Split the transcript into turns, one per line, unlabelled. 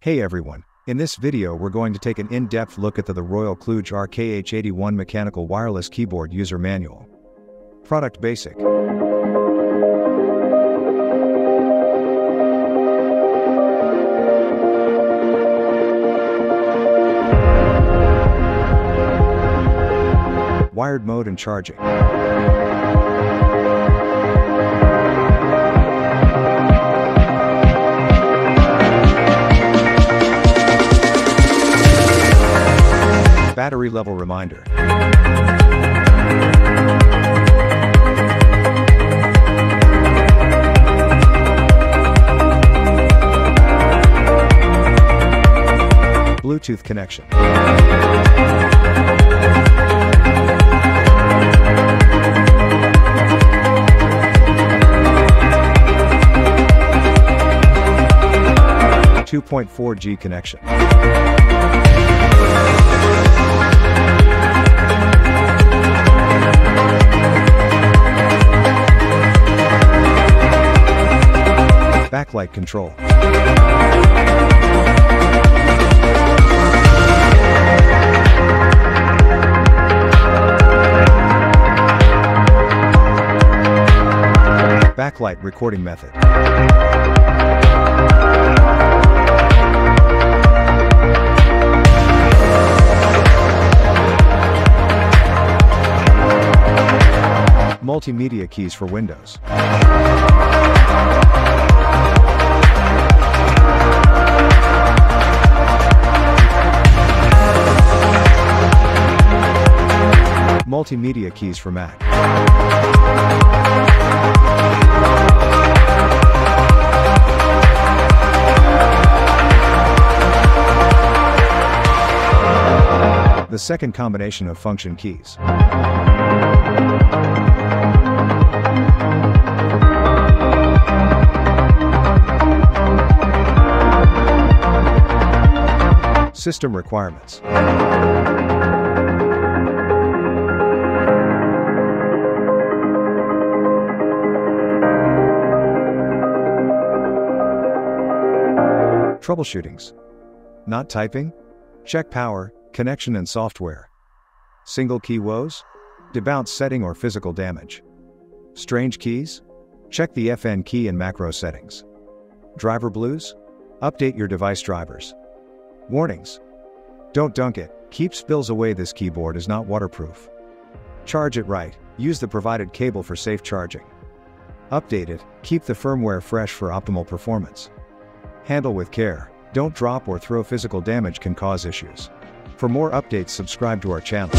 Hey everyone, in this video we're going to take an in-depth look at the Royal KLUDGE RK-H81 Mechanical Wireless Keyboard User Manual. Product Basic. Wired mode and charging. Battery level reminder. Bluetooth connection. .4G connection. Backlight control. Backlight recording method. Multimedia keys for Windows. Multimedia keys for Mac. The second combination of function keys. System requirements. Troubleshootings. Not typing? Check power, connection and software. Single key woes? Debounce setting or physical damage. Strange keys? Check the FN key and macro settings. Driver blues? Update your device drivers. Warnings. Don't dunk it, keep spills away. This keyboard is not waterproof. Charge it right, use the provided cable for safe charging. Update it, keep the firmware fresh for optimal performance. Handle with care, don't drop or throw. Physical damage can cause issues. For more updates, subscribe to our channel.